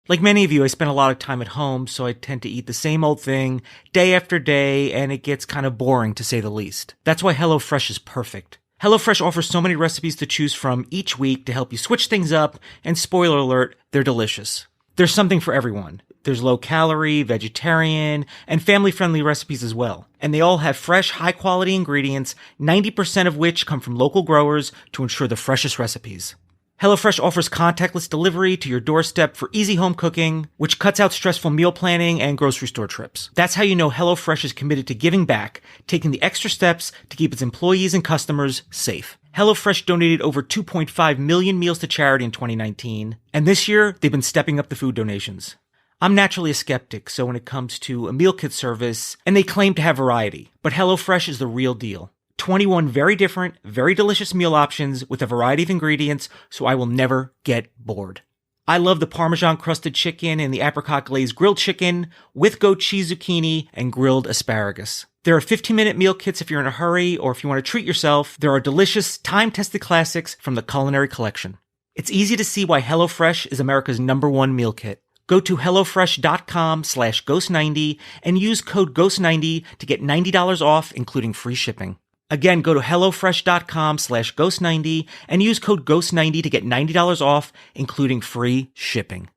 Like many of you, I spend a lot of time at home, so I tend to eat the same old thing day after day, and it gets kind of boring to say the least. That's why HelloFresh is perfect. HelloFresh offers so many recipes to choose from each week to help you switch things up, and spoiler alert, they're delicious. There's something for everyone. There's low-calorie, vegetarian, and family-friendly recipes as well. And they all have fresh, high-quality ingredients, 90% of which come from local growers to ensure the freshest recipes. HelloFresh offers contactless delivery to your doorstep for easy home cooking, which cuts out stressful meal planning and grocery store trips. That's how you know HelloFresh is committed to giving back, taking the extra steps to keep its employees and customers safe. HelloFresh donated over 2.5 million meals to charity in 2019, and this year, they've been stepping up the food donations. I'm naturally a skeptic, so when it comes to a meal kit service, and they claim to have variety, but HelloFresh is the real deal. 21 very different, very delicious meal options with a variety of ingredients, so I will never get bored. I love the Parmesan crusted chicken and the apricot glazed grilled chicken with goat cheese zucchini and grilled asparagus. There are 15-minute meal kits if you're in a hurry or if you want to treat yourself. There are delicious, time-tested classics from the culinary collection. It's easy to see why HelloFresh is America's #1 meal kit. Go to HelloFresh.com/Ghost90 and use code Ghost90 to get $90 off, including free shipping. Again, go to HelloFresh.com/Ghost90 and use code Ghost90 to get $90 off, including free shipping.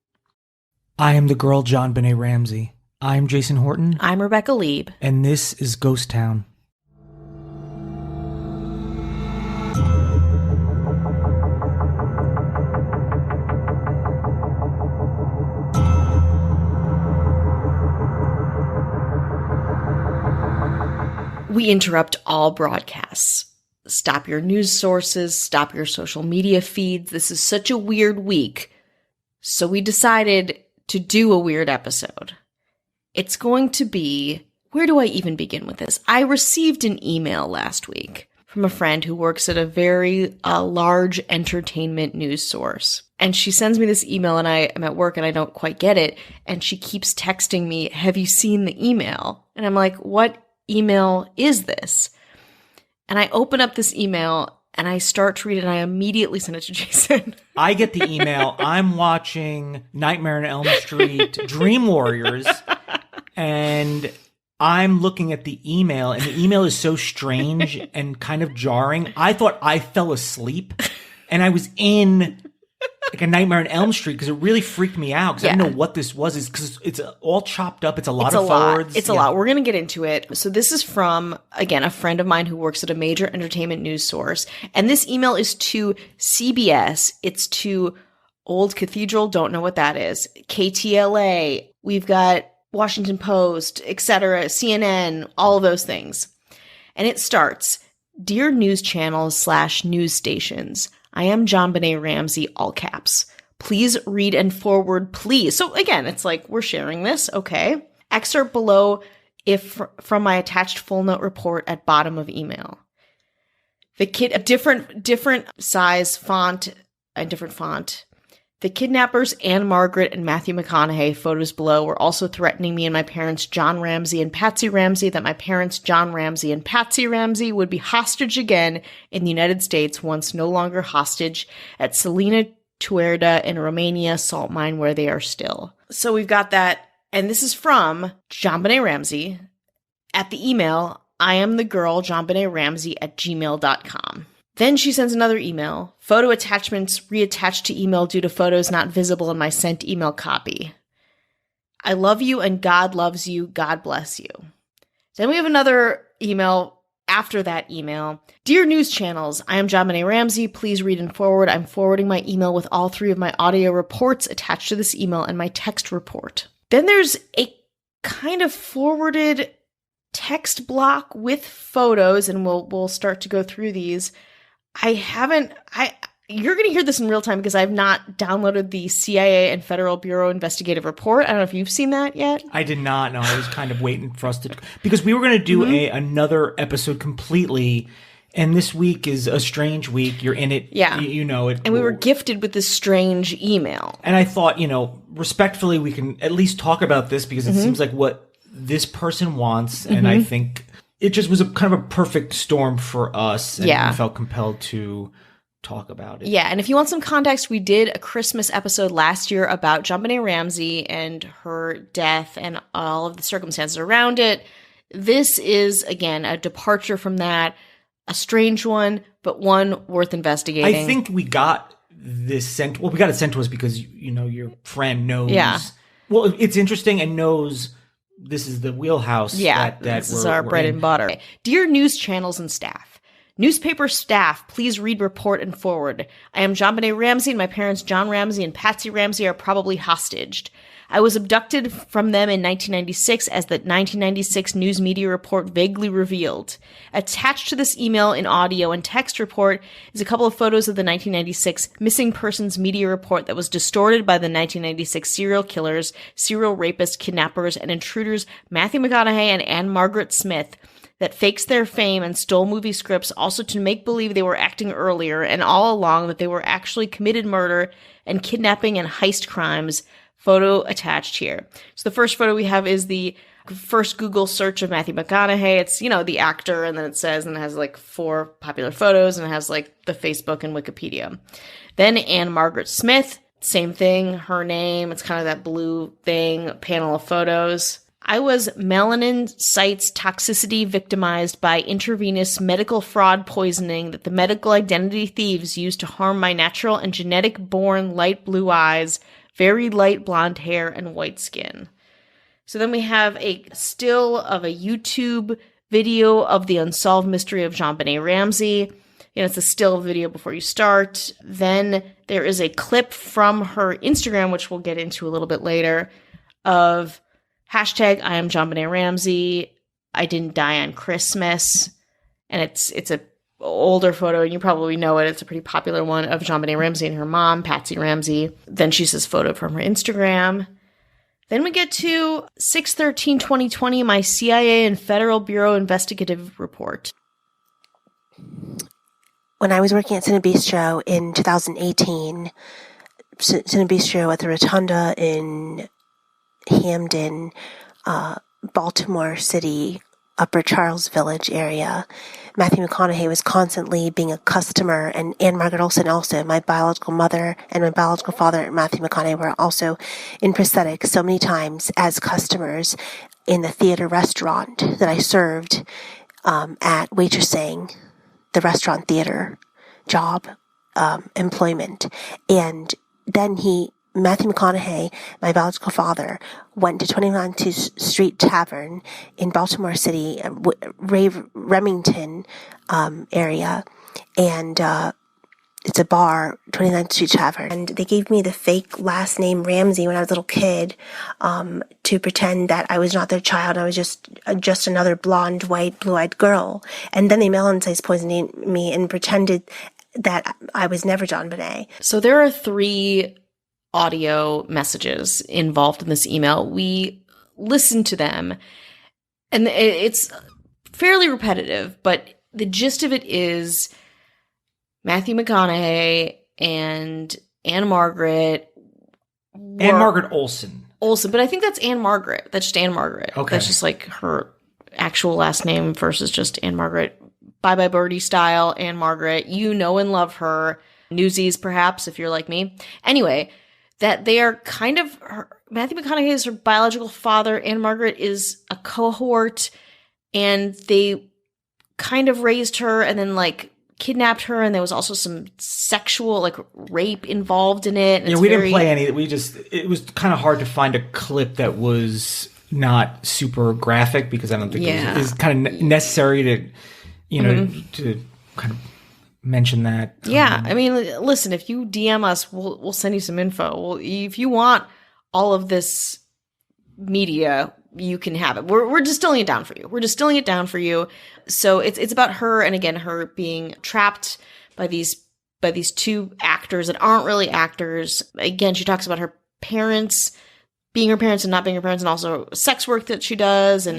I am the girl JonBenet Ramsey. I'm Jason Horton. I'm Rebecca Lieb. And this is Ghost Town. We interrupt all broadcasts. Stop your news sources, stop your social media feeds. This is such a weird week. So we decided to do a weird episode. It's going to be, where do I even begin with this? I received an email last week from a friend who works at a very large entertainment news source. And she sends me this email and I am at work and I don't quite get it. And she keeps texting me, have you seen the email? And I'm like, what email is this? And I open up this email and I start to read it and I immediately send it to Jason. I get the email. I'm watching Nightmare on Elm Street, Dream Warriors, and I'm looking at the email, and the email is so strange and kind of jarring. I thought I fell asleep, and I was in like a Nightmare on Elm Street because it really freaked me out because I didn't know what this was. It's because it's all chopped up. It's a lot of forwards. It's a lot. We're going to get into it. So this is from, again, a friend of mine who works at a major entertainment news source. And this email is to CBS. It's to Old Cathedral. Don't know what that is. KTLA. We've got Washington Post, etc., CNN, all of those things. And it starts, Dear news channels / news stations, I am JonBenet Ramsey, all caps. Please read and forward, please. So again, it's like we're sharing this, okay? Excerpt below if from my attached full note report at bottom of email. The kid, different size font and different font. The kidnappers, Anne Margaret and Matthew McConaughey, photos below, were also threatening me and my parents, John Ramsey and Patsy Ramsey, that my parents, John Ramsey and Patsy Ramsey, would be hostage again in the United States, once no longer hostage at Salina Tuerda in Romania salt mine where they are still. So we've got that, and this is from JonBenet Ramsey at the email, I am the girl, JonBenet Ramsey at gmail.com. Then she sends another email. Photo attachments reattached to email due to photos not visible in my sent email copy. I love you and God loves you. God bless you. Then we have another email after that email. Dear news channels, I am JonBenet Ramsey. Please read and forward. I'm forwarding my email with all 3 of my audio reports attached to this email and my text report. Then there's a kind of forwarded text block with photos, and we'll start to go through these. You're going to hear this in real time because I've not downloaded the CIA and Federal Bureau Investigative Report. I don't know if you've seen that yet. I did not. No, I was kind of waiting for us to, because we were going to do another episode completely. And this week is a strange week. You're in it. Yeah. You know it. And we were gifted with this strange email. And I thought, respectfully, we can at least talk about this because it seems like what this person wants. And I think it just was a kind of a perfect storm for us. And we felt compelled to talk about it. Yeah, and if you want some context, we did a Christmas episode last year about JonBenet Ramsey and her death and all of the circumstances around it. This is, again, a departure from that, a strange one, but one worth investigating. I think we got this sent. Well, we got it sent to us because, you know, your friend knows. Yeah. Well, it's interesting and knows this is the wheelhouse. Yeah, that this is we're our bread in. and butter. Dear news channels and staff. Newspaper staff, please read, report, and forward. I am JonBenet Ramsey, and my parents John Ramsey and Patsy Ramsey are probably hostage. I was abducted from them in 1996, as the 1996 news media report vaguely revealed. Attached to this email in audio and text report is a couple of photos of the 1996 missing persons media report that was distorted by the 1996 serial killers, serial rapists, kidnappers, and intruders Matthew McConaughey and Anne Margaret Smith, that fakes their fame and stole movie scripts also to make believe they were acting earlier and all along that they were actually committed murder and kidnapping and heist crimes. Photo attached here. So the first photo we have is the first Google search of Matthew McConaughey. It's, you know, the actor, and then it says, and it has like 4 popular photos, and it has like the Facebook and Wikipedia. Then Anne Margaret Smith, same thing, her name. It's kind of that blue thing, panel of photos. I was melanin sites toxicity victimized by intravenous medical fraud poisoning that the medical identity thieves used to harm my natural and genetic born light blue eyes, very light blonde hair, and white skin. So then we have a still of a YouTube video of the unsolved mystery of JonBenet Ramsey. You know, it's a still video before you start. Then there is a clip from her Instagram, which we'll get into a little bit later, of hashtag I am JonBenet Ramsey. I didn't die on Christmas. And it's a older photo, and you probably know it. It's a pretty popular one of JonBenet Ramsey and her mom, Patsy Ramsey. Then she says photo from her Instagram. Then we get to 6/13/2020, my CIA and Federal Bureau investigative report. When I was working at Cine Bistro in 2018, Cine Bistro at the Rotunda in Hamden, Baltimore City, Upper Charles Village area, Matthew McConaughey was constantly being a customer, and Anne Margaret Olsen also, my biological mother and my biological father, Matthew McConaughey, were also in prosthetics so many times as customers in the theater restaurant that I served at waitressing, the restaurant theater job, employment. And then Matthew McConaughey, my biological father, went to 29th Street Tavern in Baltimore City, Remington area, and it's a bar, 29th Street Tavern. And they gave me the fake last name Ramsey when I was a little kid to pretend that I was not their child. I was just another blonde, white, blue-eyed girl. And then they melon-sized poisoned me and pretended that I was never JonBenet. So there are 3 audio messages involved in this email. We listened to them, and it's fairly repetitive, but the gist of it is Matthew McConaughey and Anne Margaret Olsen, but I think that's Anne Margaret. That's just Anne Margaret. Okay. That's just like her actual last name versus just Anne Margaret. Bye Bye Birdie style Anne Margaret. You know and love her. Newsies, perhaps, if you're like me. Anyway, that they are kind of Matthew McConaughey is her biological father. Anne Margaret is a cohort, and they kind of raised her and then like kidnapped her, and there was also some sexual like rape involved in it. Yeah, we didn't play any. It was kind of hard to find a clip that was not super graphic because I don't think it was kind of necessary to, to kind of mention that. Yeah, I mean, listen, if you DM us, we'll send you some info. Well, if you want all of this media, you can have it. We're distilling it down for you. So it's about her, and again, her being trapped by these 2 actors that aren't really actors. Again, she talks about her parents being her parents and not being her parents, and also sex work that she does, and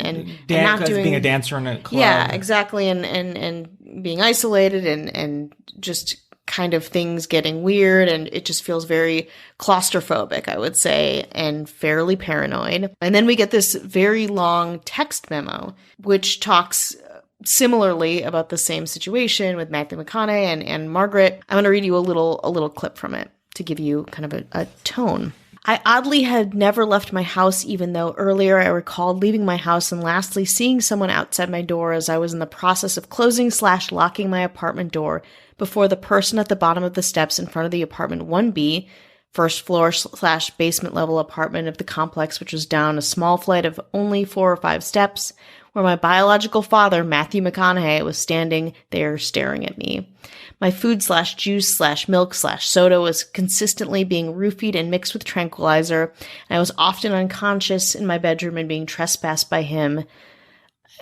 not doing being a dancer in a club. Yeah, exactly, and being isolated, and just kind of things getting weird, and it just feels very claustrophobic, I would say, and fairly paranoid. And then we get this very long text memo, which talks similarly about the same situation with Matthew McConaughey and Margaret. I'm going to read you a little clip from it to give you kind of a tone. I oddly had never left my house, even though earlier I recalled leaving my house and lastly seeing someone outside my door as I was in the process of closing/locking my apartment door before the person at the bottom of the steps in front of the apartment 1B, first floor/basement level apartment of the complex, which was down a small flight of only 4 or 5 steps, where my biological father, Matthew McConaughey, was standing there staring at me. My food/juice/milk/soda was consistently being roofied and mixed with tranquilizer, and I was often unconscious in my bedroom and being trespassed by him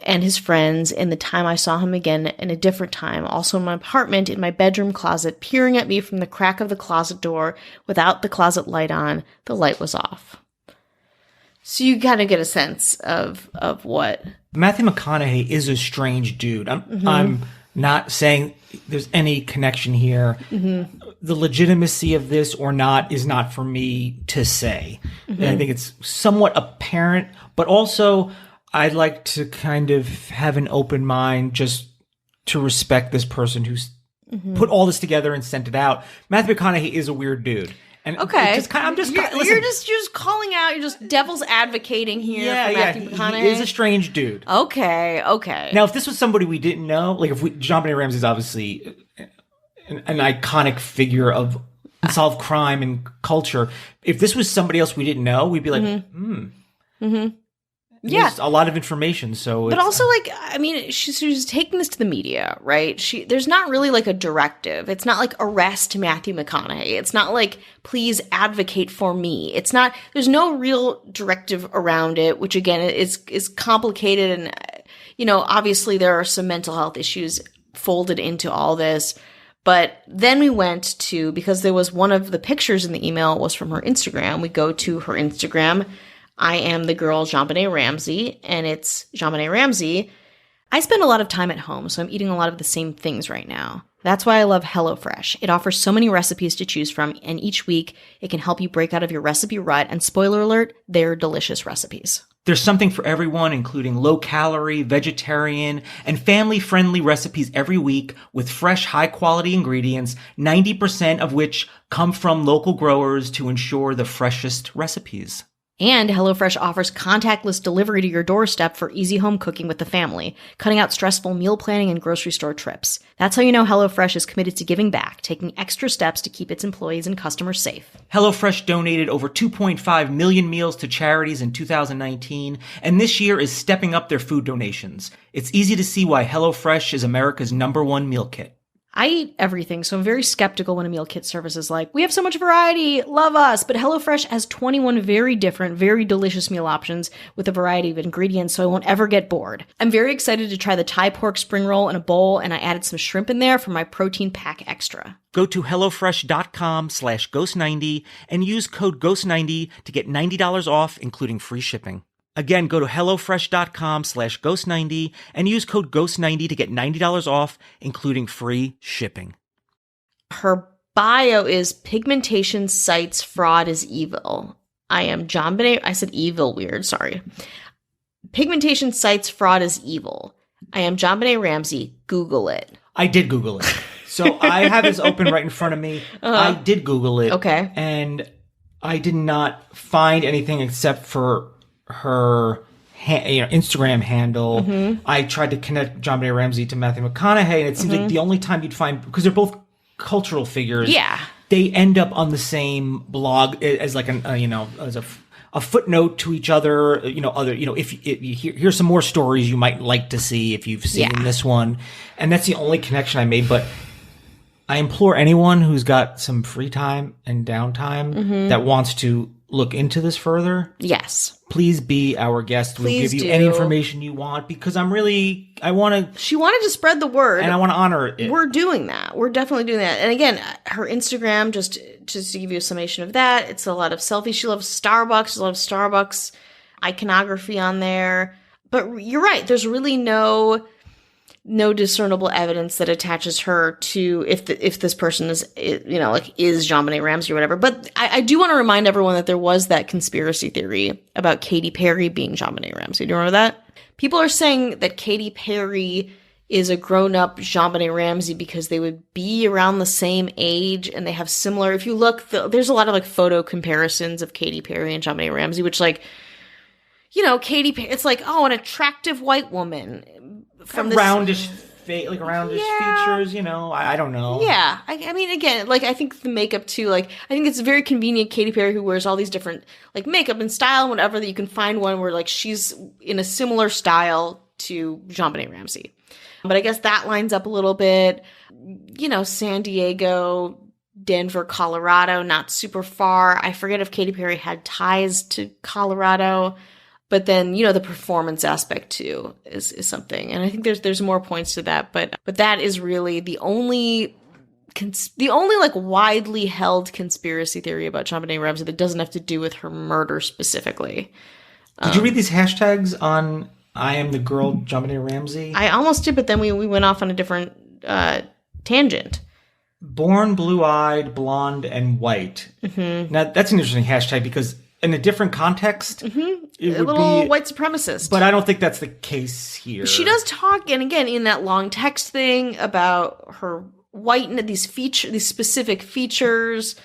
and his friends in the time I saw him again in a different time, also in my apartment, in my bedroom closet, peering at me from the crack of the closet door without the closet light on. The light was off. So you kind of get a sense of what... Matthew McConaughey is a strange dude. I'm not saying there's any connection here. The legitimacy of this or not is not for me to say. And I think it's somewhat apparent, but also I'd like to kind of have an open mind just to respect this person who's put all this together and sent it out. Matthew McConaughey is a weird dude. And okay, you're just calling out. You're just devil's advocating here for Matthew McConaughey. He is a strange dude. Okay. Now, if this was somebody we didn't know, like if JonBenet Ramsey is obviously an iconic figure of unsolved crime and culture. If this was somebody else we didn't know, we'd be like, There's a lot of information, so. But also, like, I mean, she's taking this to the media, right? There's not really like a directive. It's not like arrest Matthew McConaughey. It's not like please advocate for me. It's not. There's no real directive around it, which again is complicated, and obviously there are some mental health issues folded into all this. But then we went to, because there was one of the pictures in the email was from her Instagram. We go to her Instagram. I am the girl JonBenet Ramsey, and it's JonBenet Ramsey. I spend a lot of time at home, so I'm eating a lot of the same things right now. That's why I love HelloFresh. It offers so many recipes to choose from, and each week it can help you break out of your recipe rut, and spoiler alert, they're delicious recipes. There's something for everyone, including low-calorie, vegetarian, and family-friendly recipes every week with fresh, high-quality ingredients, 90% of which come from local growers to ensure the freshest recipes. And HelloFresh offers contactless delivery to your doorstep for easy home cooking with the family, cutting out stressful meal planning and grocery store trips. That's how you know HelloFresh is committed to giving back, taking extra steps to keep its employees and customers safe. HelloFresh donated over 2.5 million meals to charities in 2019, and this year is stepping up their food donations. It's easy to see why HelloFresh is America's #1 meal kit. I eat everything, so I'm very skeptical when a meal kit service is like, we have so much variety, love us. But HelloFresh has 21 very different, very delicious meal options with a variety of ingredients, so I won't ever get bored. I'm very excited to try the Thai pork spring roll in a bowl, and I added some shrimp in there for my protein pack extra. Go to HelloFresh.com/Ghost90 and use code Ghost90 to get $90 off, including free shipping. Again, go to HelloFresh.com/Ghost90 and use code Ghost90 to get $90 off, including free shipping. Her bio is pigmentation cites fraud is evil. I am JonBenet. I said evil weird, sorry. Pigmentation cites fraud is evil. I am JonBenet Ramsey. Google it. I did Google it. So I have this open right in front of me. I did Google it. Okay. And I did not find anything except for her Instagram handle. I tried to connect JonBenet Ramsey to Matthew McConaughey, and it seems like the only time you'd find, because they're both cultural figures, they end up on the same blog as like as a footnote to each other. Here's some more stories you might like to see if you've seen this one, and that's the only connection I made. But I implore anyone who's got some free time and downtime that wants to look into this further. Yes. Please be our guest. We'll give you any information you want, because I want to. She wanted to spread the word. And I want to honor it. We're doing that. We're definitely doing that. And again, her Instagram, just to give you a summation of that, it's a lot of selfies. She loves Starbucks. There's a lot of Starbucks iconography on there. But you're right. There's really no discernible evidence that attaches her to if this person is JonBenet Ramsey or whatever. But I do want to remind everyone that there was that conspiracy theory about Katy Perry being JonBenet Ramsey. Do you remember that? People are saying that Katy Perry is a grown-up JonBenet Ramsey because they would be around the same age and they have similar, if you look, there's a lot of like photo comparisons of Katy Perry and JonBenet Ramsey, which like, you know, Katy Perry, it's like, oh, an attractive white woman from this roundish features, you know, I don't know. Yeah. I mean, again, like, I think the makeup too, like, I think it's very convenient, Katy Perry, who wears all these different, like, makeup and style and whatever, that you can find one where, like, she's in a similar style to JonBenet Ramsey. But I guess that lines up a little bit. You know, San Diego, Denver, Colorado, not super far. I forget if Katy Perry had ties to Colorado. But then, you know, the performance aspect too is something. And I think there's more points to that. But that is really the only like widely held conspiracy theory about JonBenet Ramsey that doesn't have to do with her murder specifically. Did you read these hashtags on I am the girl JonBenet Ramsey? I almost did, but then we went off on a different tangent. Born blue-eyed, blonde, and white. Mm-hmm. Now, that's an interesting hashtag because in a different context, it would be white supremacist. But I don't think that's the case here. She does talk, and again, in that long text thing about her whiteness, these specific features.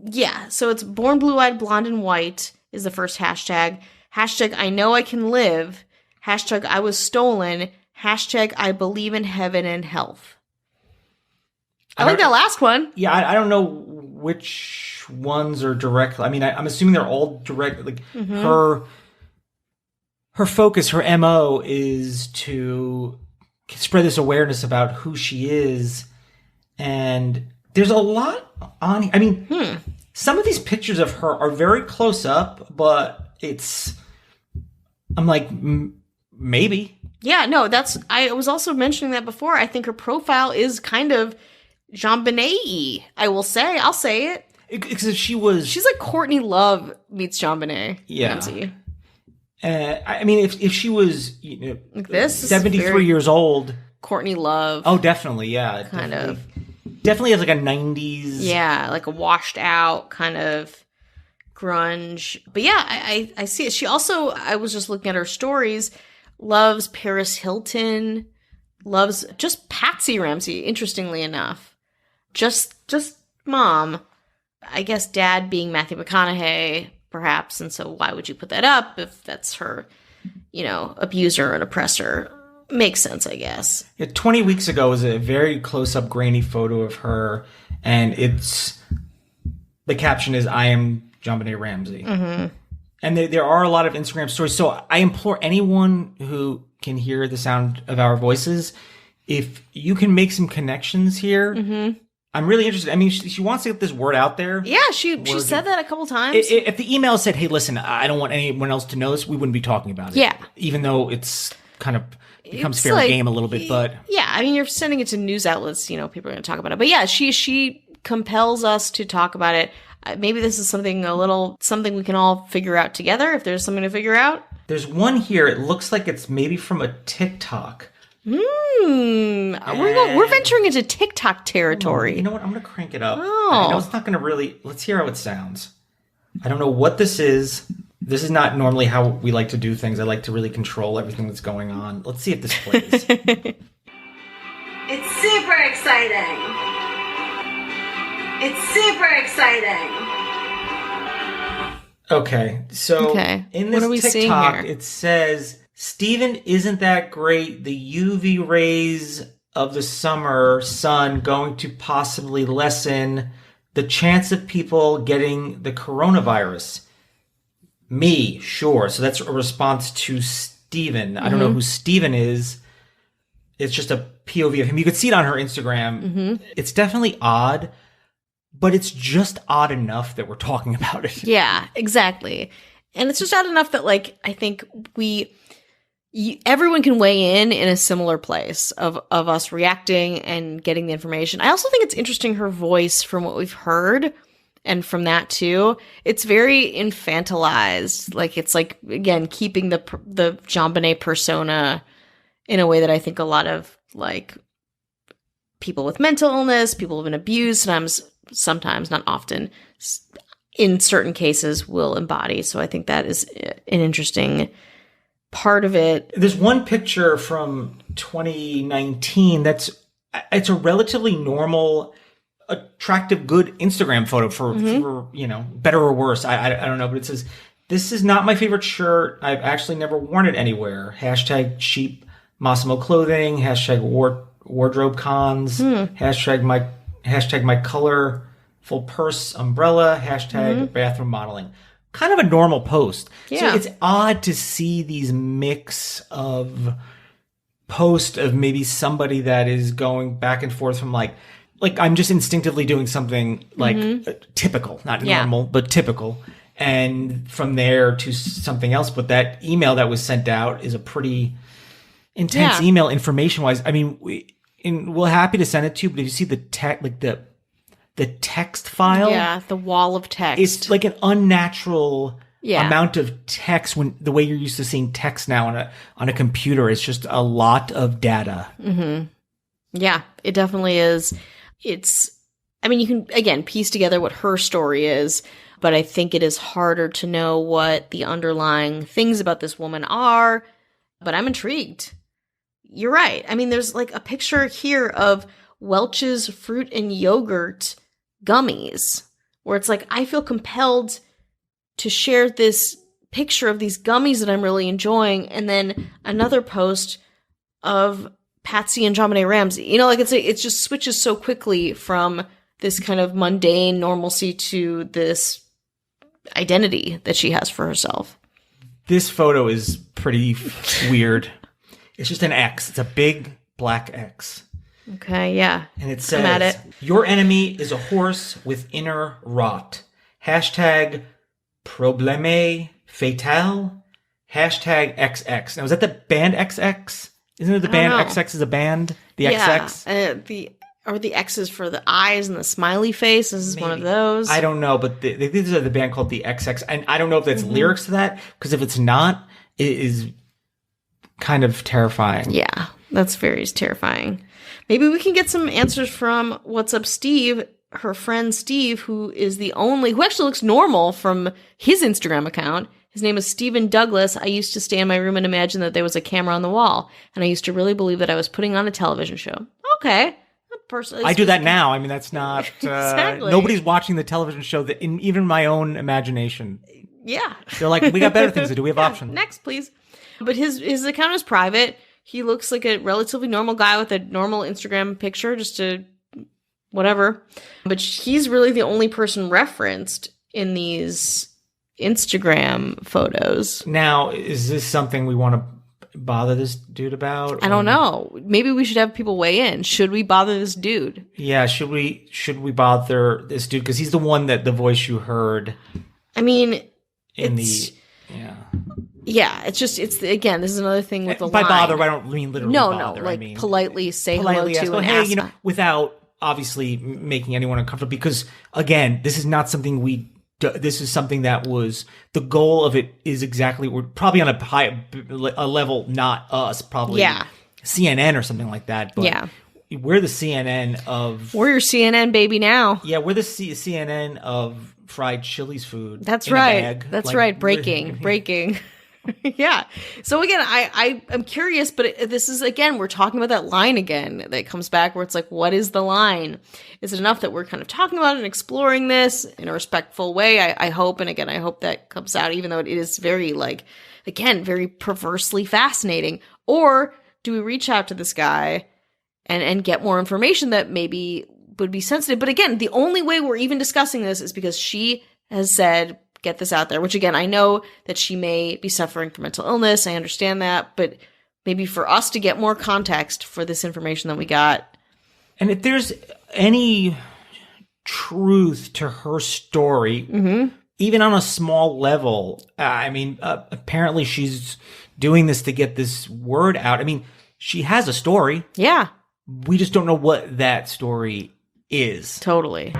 Yeah, so it's born blue-eyed, blonde, and white is the first hashtag. Hashtag I know I can live. Hashtag I was stolen. Hashtag I believe in heaven and health. I like that last one. Yeah, I don't know which ones are direct. I mean, I'm assuming they're all direct. Like her focus, her MO is to spread this awareness about who she is. And there's a lot on. I mean, some of these pictures of her are very close up, but I'm like, maybe. Yeah, no, I was also mentioning that before. I think her profile is kind of JonBenet-y, I'll say it. Because she's like Courtney Love meets JonBenet Ramsey. I mean, if she was, you know, like this 73 years old, Courtney Love. Oh, definitely, yeah, definitely has like a 90s, yeah, like a washed out kind of grunge. But yeah, I see it. She also, I was just looking at her stories, loves Paris Hilton, loves just Patsy Ramsey. Interestingly enough. Just mom. I guess dad being Matthew McConaughey, perhaps, and so why would you put that up if that's her, you know, abuser and oppressor? Makes sense, I guess. 20 weeks ago was a very close-up, grainy photo of her, and the caption is, I am JonBenet Ramsey. Mm-hmm. And there are a lot of Instagram stories, so I implore anyone who can hear the sound of our voices, if you can make some connections here, I'm really interested. I mean, she wants to get this word out there. Yeah, she said that a couple times. If the email said, hey, listen, I don't want anyone else to know this, we wouldn't be talking about it. Yeah. Even though it's kind of becomes fair game a little bit, but... Yeah, I mean, you're sending it to news outlets, you know, people are going to talk about it. But yeah, she compels us to talk about it. Maybe this is something we can all figure out together, if there's something to figure out. There's one here, it looks like it's maybe from a TikTok. We're venturing into TikTok territory. You know what? I'm going to crank it up. Oh. I know it's not going to really... Let's hear how it sounds. I don't know what this is. This is not normally how we like to do things. I like to really control everything that's going on. Let's see if this plays. It's super exciting. It's super exciting. Okay, so in this TikTok, it says... Steven isn't that great. The UV rays of the summer sun going to possibly lessen the chance of people getting the coronavirus. Me, sure. So that's a response to Steven. I don't know who Steven is. It's just a POV of him. You could see it on her Instagram. It's definitely odd, but it's just odd enough that we're talking about it. Yeah, exactly. And it's just odd enough that, like, I think everyone can weigh in a similar place of us reacting and getting the information. I also think it's interesting, her voice, from what we've heard, and from that too, it's very infantilized. Like, it's like, again, keeping the JonBenet persona in a way that I think a lot of, like, people with mental illness, people who've been abused, sometimes, not often, in certain cases will embody. So I think that is an interesting part of it. There's one picture from 2019 it's a relatively normal, attractive, good Instagram photo for better or worse. I don't know, but it says, "This is not my favorite shirt. I've actually never worn it anywhere. Hashtag cheap Massimo clothing. Hashtag wardrobe cons. Hashtag my colorful purse umbrella. Hashtag bathroom modeling." Kind of a normal post. Yeah. So it's odd to see these mix of post of maybe somebody that is going back and forth from like I'm just instinctively doing something like typical, not normal, but typical. And from there to something else. But that email that was sent out is a pretty intense email information wise. I mean, we're happy to send it to you, but if you see the the text file. Yeah, the wall of text. It's like an unnatural amount of text when the way you're used to seeing text now on a computer. It's just a lot of data. Mm-hmm. Yeah, it definitely is. I mean, you can, again, piece together what her story is, but I think it is harder to know what the underlying things about this woman are, but I'm intrigued. You're right. I mean, there's like a picture here of Welch's fruit and yogurt gummies, where it's like, I feel compelled to share this picture of these gummies that I'm really enjoying, and then another post of Patsy and JonBenet Ramsey. You know, like it just switches so quickly from this kind of mundane normalcy to this identity that she has for herself. This photo is pretty weird. It's just an X. It's a big black X. Okay, yeah. And it says, "Your enemy is a horse with inner rot. Hashtag probleme fatal. Hashtag XX." Now, is that the band XX? Isn't it the band XX is a band? The XX? The X's for the eyes and the smiley face. This is one of those. I don't know, but these are the band called the XX. And I don't know if that's lyrics to that, because if it's not, it is kind of terrifying. Yeah, that's very terrifying. Maybe we can get some answers from What's Up Steve, her friend Steve, who actually looks normal from his Instagram account. His name is Stephen Douglas. I used to stay in my room and imagine that there was a camera on the wall, and I used to really believe that I was putting on a television show. Okay. I do that now. I mean, that's not... Exactly. Nobody's watching the television show that in even my own imagination. Yeah. They're like, we got better things to do. We have options. Next, please. But his account is private. He looks like a relatively normal guy with a normal Instagram picture, just to whatever. But he's really the only person referenced in these Instagram photos. Now, is this something we want to bother this dude about? I don't know. Maybe we should have people weigh in. Should we bother this dude? Yeah, should we bother this dude? Because he's the one that the voice you heard. I mean, Yeah, again, this is another thing with the by line. bother, I don't mean literally bother. No, like I mean, politely say politely hello ask, to and hey, ask. without obviously making anyone uncomfortable. Because again, this is not something this is something that was the goal of it is exactly, we're probably on a level, not us, probably CNN or something like that. But we're the CNN of... We're your CNN baby now. Yeah, we're the CNN of fried Chili's food. That's in right. A bag. That's like, right. Breaking. Yeah. So again, I'm curious, but this is, again, we're talking about that line again that comes back where it's like, what is the line? Is it enough that we're kind of talking about and exploring this in a respectful way? I hope. And again, I hope that comes out, even though it is very very perversely fascinating. Or do we reach out to this guy and get more information that maybe would be sensitive? But again, the only way we're even discussing this is because she has said, get this out there, which again, I know that she may be suffering from mental illness. I understand that, but maybe for us to get more context for this information that we got. And if there's any truth to her story, even on a small level, I mean, apparently she's doing this to get this word out. I mean, she has a story. Yeah. We just don't know what that story is. Totally.